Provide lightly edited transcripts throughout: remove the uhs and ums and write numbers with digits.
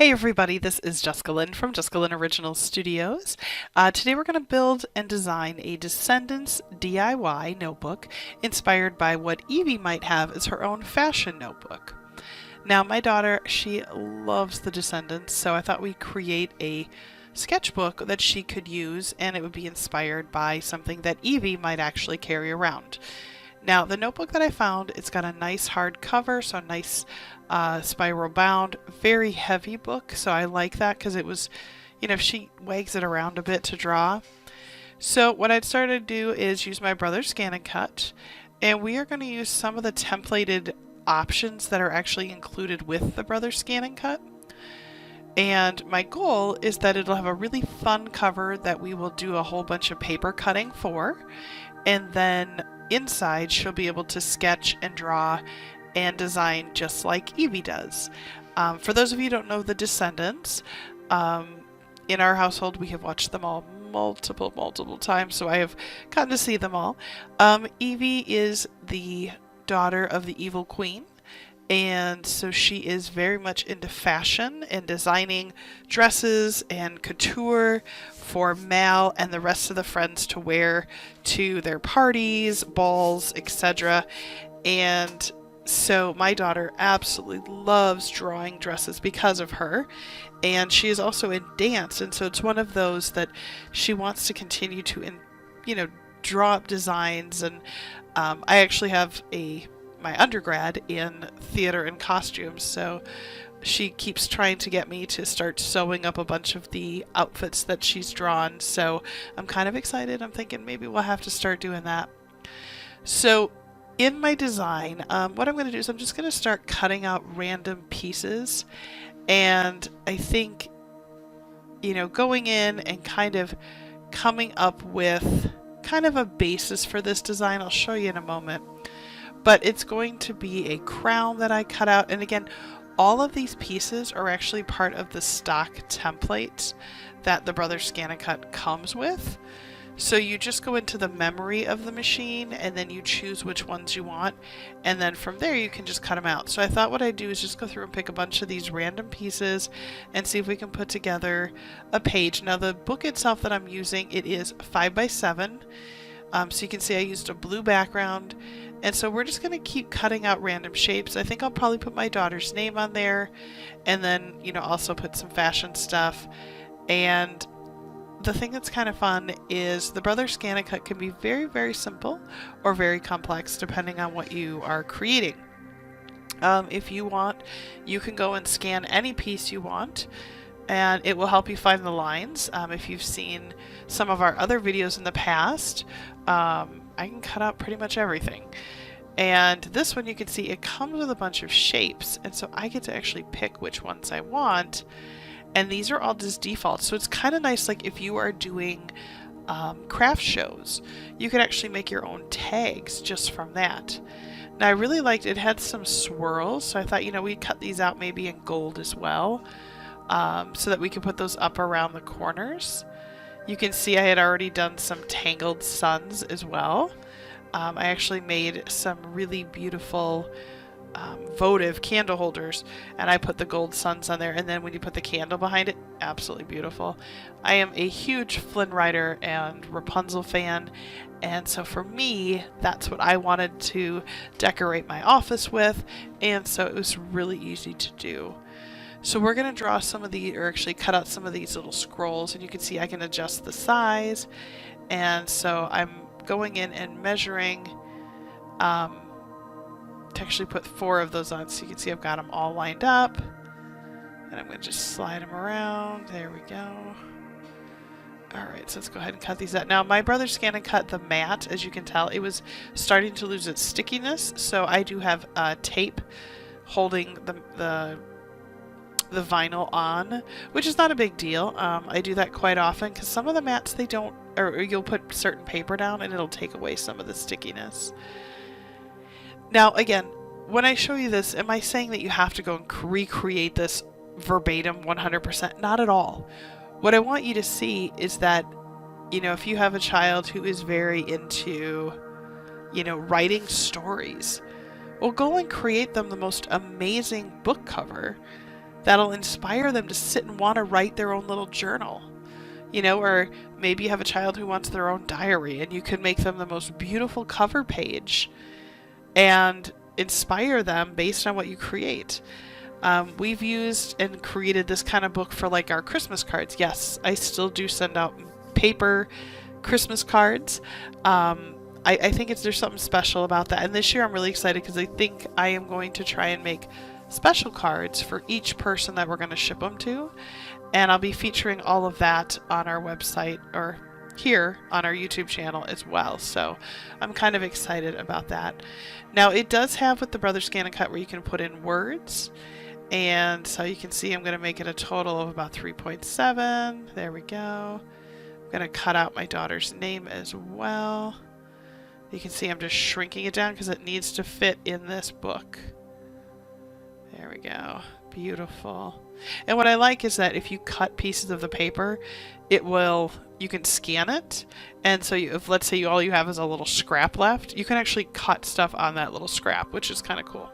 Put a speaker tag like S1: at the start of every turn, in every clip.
S1: Hey everybody, this is Jessica Lynn from JessicaLynnOriginal Studios. Today we're going to build and design a Descendants DIY notebook inspired by what Evie might have as her own fashion notebook. Now my daughter, she loves the Descendants, so I thought we'd create a sketchbook that she could use and it would be inspired by something that Evie might actually carry around. Now the notebook that I found, it's got a nice hard cover, so a nice spiral bound, very heavy book, so I like that because it was, she wags it around a bit to draw. So what I'd started to do is use my brother's ScanNCut, and we are going to use some of the templated options that are actually included with the brother's ScanNCut. And my goal is that it'll have a really fun cover that we will do a whole bunch of paper cutting for, and then inside she'll be able to sketch and draw and design just like Evie does. For those of you who don't know the Descendants, in our household we have watched them all multiple times, so I have gotten to see them all. Evie is the daughter of the evil queen, and so she is very much into fashion and designing dresses and couture for Mal and the rest of the friends to wear to their parties, balls, etc. And so my daughter absolutely loves drawing dresses because of her, and she is also in dance, and so it's one of those that she wants to continue to draw up designs. And I actually have my undergrad in theater and costumes, so she keeps trying to get me to start sewing up a bunch of the outfits that she's drawn, so I'm kind of excited. I'm thinking maybe we'll have to start doing that. So in my design, what I'm going to do is I'm just going to start cutting out random pieces, and I think, going in and kind of coming up with kind of a basis for this design. I'll show you in a moment. But it's going to be a crown that I cut out. And again, all of these pieces are actually part of the stock template that the Brothers ScanNCut comes with. So you just go into the memory of the machine and then you choose which ones you want. And then from there you can just cut them out. So I thought what I'd do is just go through and pick a bunch of these random pieces and see if we can put together a page. Now the book itself that I'm using, it is 5x7. So you can see I used a blue background. And so we're just going to keep cutting out random shapes. I think I'll probably put my daughter's name on there, and then, also put some fashion stuff. And the thing that's kind of fun is the Brothers ScanNCut can be very, very simple or very complex depending on what you are creating. If you want, you can go and scan any piece you want, and it will help you find the lines. If you've seen some of our other videos in the past, I can cut out pretty much everything. And this one, you can see it comes with a bunch of shapes, and so I get to actually pick which ones I want, and these are all just default. So it's kind of nice, like if you are doing craft shows, you could actually make your own tags just from that. Now I really liked it had some swirls, so I thought we'd cut these out maybe in gold as well, so that we could put those up around the corners. You can see I had already done some tangled suns as well. I actually made some really beautiful votive candle holders, and I put the gold suns on there, and then when you put the candle behind it, absolutely beautiful. I am a huge Flynn Rider and Rapunzel fan, and so for me, that's what I wanted to decorate my office with, and so it was really easy to do. So we're going to draw some of the, or actually cut out some of these little scrolls, and you can see I can adjust the size. And so I'm going in and measuring to actually put 4 of those on, so you can see I've got them all lined up. And I'm going to just slide them around. There we go. Alright, so let's go ahead and cut these out. Now my brother's ScanNCut the mat, as you can tell, it was starting to lose its stickiness, so I do have tape holding the vinyl on, which is not a big deal. I do that quite often because some of the mats, they don't, or you'll put certain paper down and it'll take away some of the stickiness. Now again, when I show you this, am I saying that you have to go and recreate this verbatim 100%? Not at all. What I want you to see is that, if you have a child who is very into, writing stories, well, go and create them the most amazing book cover that'll inspire them to sit and want to write their own little journal. Or maybe you have a child who wants their own diary, and you can make them the most beautiful cover page and inspire them based on what you create. We've used and created this kind of book for like our Christmas cards. Yes, I still do send out paper Christmas cards. I think there's something special about that. And this year I'm really excited because I think I am going to try and make special cards for each person that we're going to ship them to. And I'll be featuring all of that on our website or here on our YouTube channel as well. So I'm kind of excited about that. Now it does have with the Brother ScanNCut where you can put in words. And so you can see I'm going to make it a total of about 3.7. There we go. I'm going to cut out my daughter's name as well. You can see I'm just shrinking it down because it needs to fit in this book. There we go. Beautiful. And what I like is that if you cut pieces of the paper, you can scan it. And so if let's say all you have is a little scrap left, you can actually cut stuff on that little scrap, which is kind of cool.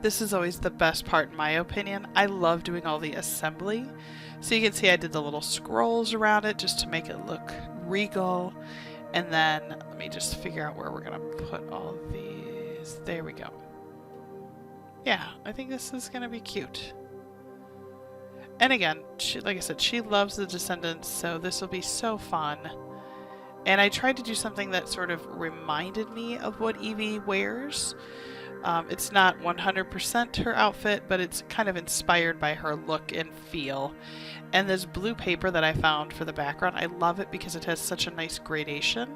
S1: This is always the best part in my opinion. I love doing all the assembly. So you can see I did the little scrolls around it just to make it look regal. And then let me just figure out where we're going to put all of these. There we go. Yeah, I think this is going to be cute. And again, like I said, she loves the Descendants, so this will be so fun. And I tried to do something that sort of reminded me of what Evie wears. It's not 100% her outfit, but it's kind of inspired by her look and feel. And this blue paper that I found for the background, I love it because it has such a nice gradation.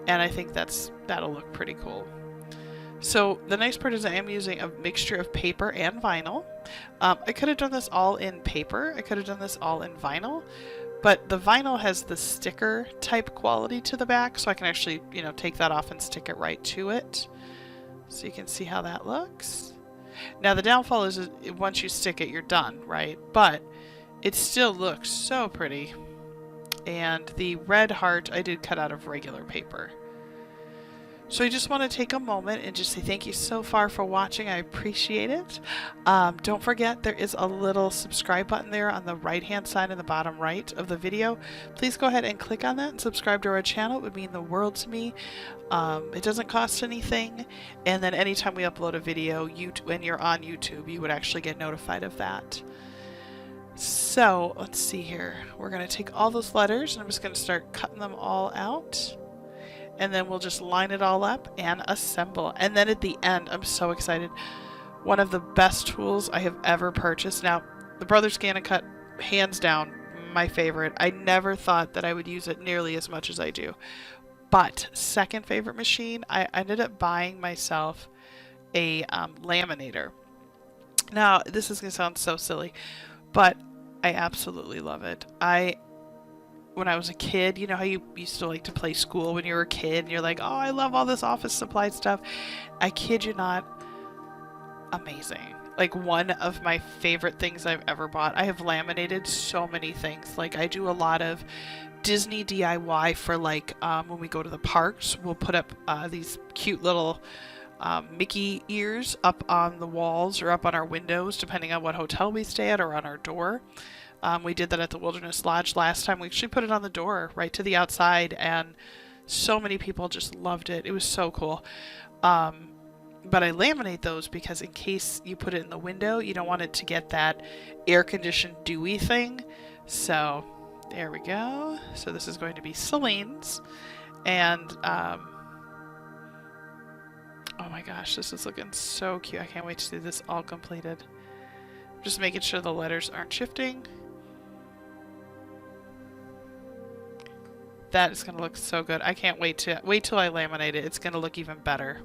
S1: And I think that'll look pretty cool. So the nice part is I am using a mixture of paper and vinyl. I could have done this all in paper. I could have done this all in vinyl. But the vinyl has the sticker type quality to the back, so I can actually, take that off and stick it right to it. So you can see how that looks. Now the downfall is once you stick it, you're done, right? But it still looks so pretty. And the red heart I did cut out of regular paper. So I just want to take a moment and just say thank you so far for watching. I appreciate it. Don't forget there is a little subscribe button there on the right hand side in the bottom right of the video. Please go ahead and click on that and subscribe to our channel. It would mean the world to me. It doesn't cost anything. And then anytime we upload a video when you're on YouTube, you would actually get notified of that. So let's see here. We're going to take all those letters and I'm just going to start cutting them all out. And then we'll just line it all up and assemble. And then at the end, I'm so excited. One of the best tools I have ever purchased. Now, the Brother ScanNCut, hands down, my favorite. I never thought that I would use it nearly as much as I do. But second favorite machine, I ended up buying myself a laminator. Now, this is going to sound so silly, but I absolutely love it. When I was a kid, you know how you used to like to play school when you were a kid and you're like, oh, I love all this office supply stuff. I kid you not, amazing. Like one of my favorite things I've ever bought. I have laminated so many things. Like I do a lot of Disney DIY for like when we go to the parks, we'll put up these cute little Mickey ears up on the walls or up on our windows, depending on what hotel we stay at or on our door. We did that at the Wilderness Lodge last time. We actually put it on the door right to the outside and so many people just loved it. It was so cool. But I laminate those because in case you put it in the window, you don't want it to get that air-conditioned dewy thing. So There we go. So this is going to be Celine's. And, oh my gosh, this is looking so cute. I can't wait to see this all completed. Just making sure the letters aren't shifting. That is going to look so good. I can't wait till I laminate it. It's going to look even better.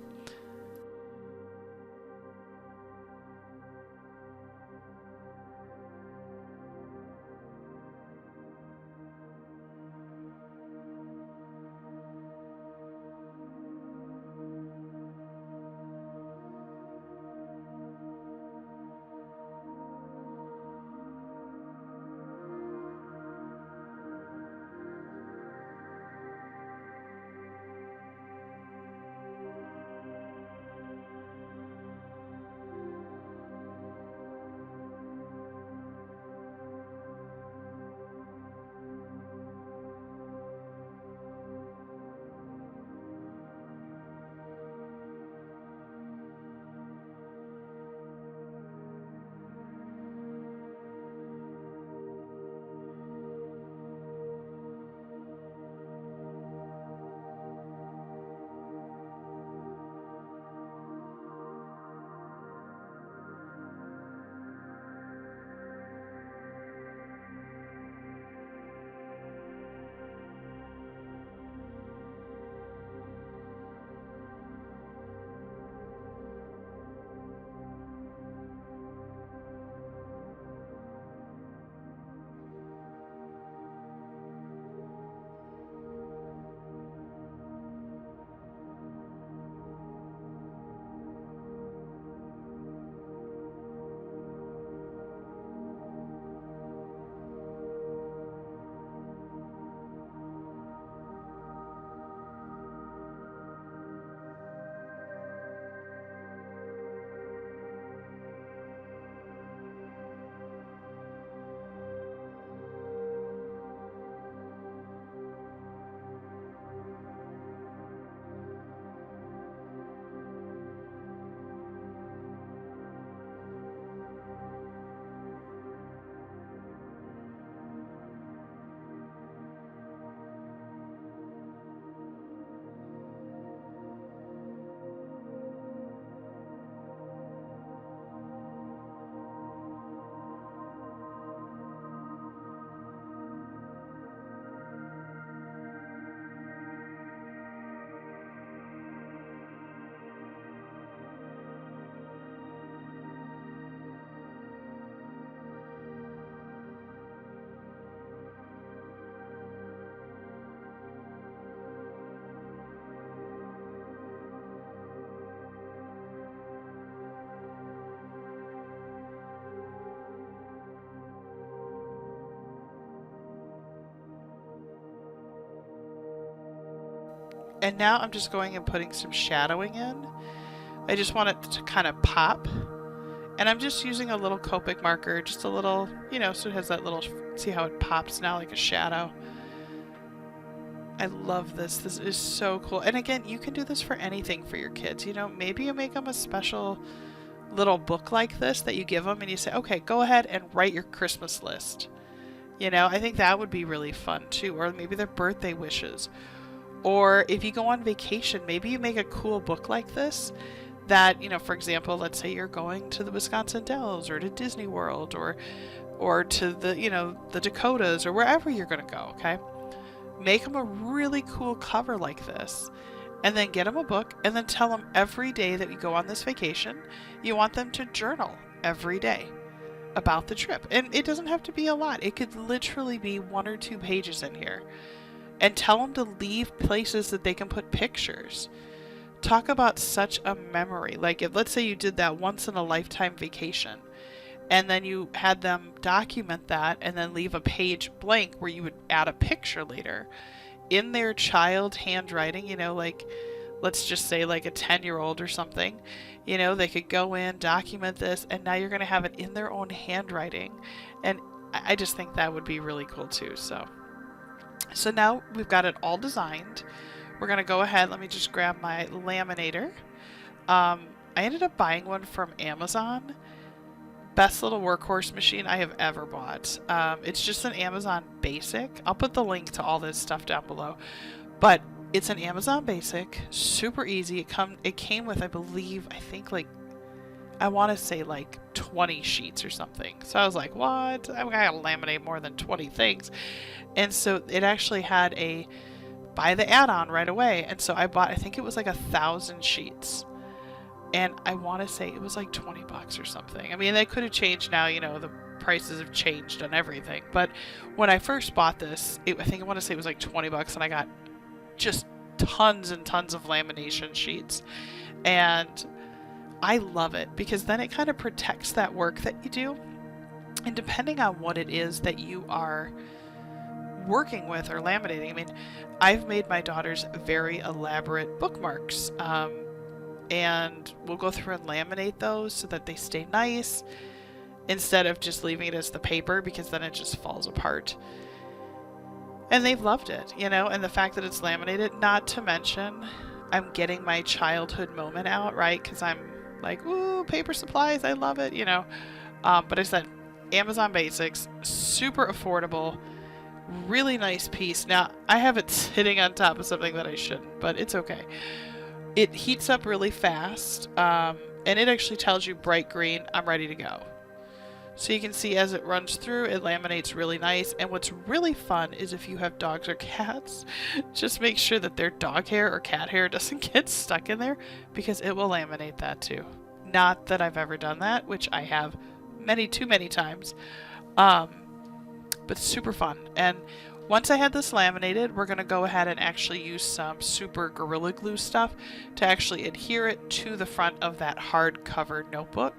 S1: And now I'm just going and putting some shadowing in. I just want it to kind of pop. And I'm just using a little Copic marker, just a little, you know, so it has that little, see how it pops now like a shadow. I love this. This is so cool. And again, you can do this for anything for your kids. You know, maybe you make them a special little book like this that you give them and you say, okay, go ahead and write your Christmas list. You know, I think that would be really fun too. Or maybe their birthday wishes. Or if you go on vacation, maybe you make a cool book like this that, you know, for example, let's say you're going to the Wisconsin Dells or to Disney World or to the, you know, the Dakotas or wherever you're going to go, okay? Make them a really cool cover like this and then get them a book and then tell them every day that you go on this vacation, you want them to journal every day about the trip. And it doesn't have to be a lot. It could literally be 1 or 2 pages in here. And tell them to leave places that they can put pictures. Talk about such a memory. Like if, let's say you did that once in a lifetime vacation and then you had them document that and then leave a page blank where you would add a picture later in their child handwriting, you know, like let's just say like a 10-year-old or something, you know, they could go in, document this, and now you're going to have it in their own handwriting. And I just think that would be really cool too. So now we've got it all designed. We're going to go ahead. Let me just grab my laminator. I ended up buying one from Amazon. best little workhorse machine I have ever bought. It's just an Amazon Basic. I'll put the link to all this stuff down below. But it's an Amazon Basic, super easy. It came with, I think like, I want to say like 20 sheets or something. So I was like, what? I gotta laminate more than 20 things. And so it actually had a buy the add-on right away. And so I bought, I think it was like 1,000 sheets. And I want to say it was like 20 bucks or something. I mean, they could have changed now, you know, the prices have changed on everything. But when I first bought this, I want to say it was like 20 bucks, and I got just tons and tons of lamination sheets. And I love it because then it kind of protects that work that you do. And depending on what it is that you are working with or laminating, I mean, I've made my daughters very elaborate bookmarks. And we'll go through and laminate those so that they stay nice instead of just leaving it as the paper, because then it just falls apart. And they've loved it, you know, and the fact that it's laminated, not to mention I'm getting my childhood moment out, right? Because I'm like, ooh, paper supplies, I love it, you know. But I said Amazon Basics, super affordable, really nice piece. Now, I have it sitting on top of something that I shouldn't, but it's okay. It heats up really fast, and it actually tells you bright green, I'm ready to go. So you can see as it runs through, it laminates really nice. And what's really fun is if you have dogs or cats, just make sure that their dog hair or cat hair doesn't get stuck in there, because it will laminate that too. Not that I've ever done that, which I have too many times, but super fun. And once I had this laminated, we're going to go ahead and actually use some super Gorilla Glue stuff to actually adhere it to the front of that hardcover notebook,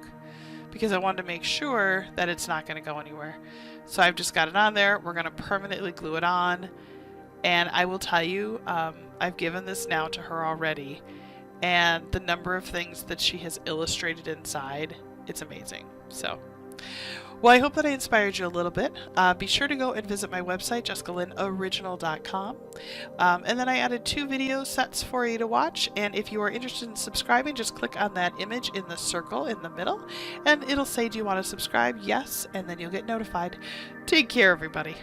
S1: because I wanted to make sure that it's not going to go anywhere. So I've just got it on there. We're going to permanently glue it on. And I will tell you, I've given this now to her already, and the number of things that she has illustrated inside, it's amazing. So, well, I hope that I inspired you a little bit. Be sure to go and visit my website, JessicaLynnOriginal.com. And then I added 2 video sets for you to watch. And if you are interested in subscribing, just click on that image in the circle in the middle, and it'll say, do you want to subscribe? Yes, and then you'll get notified. Take care, everybody.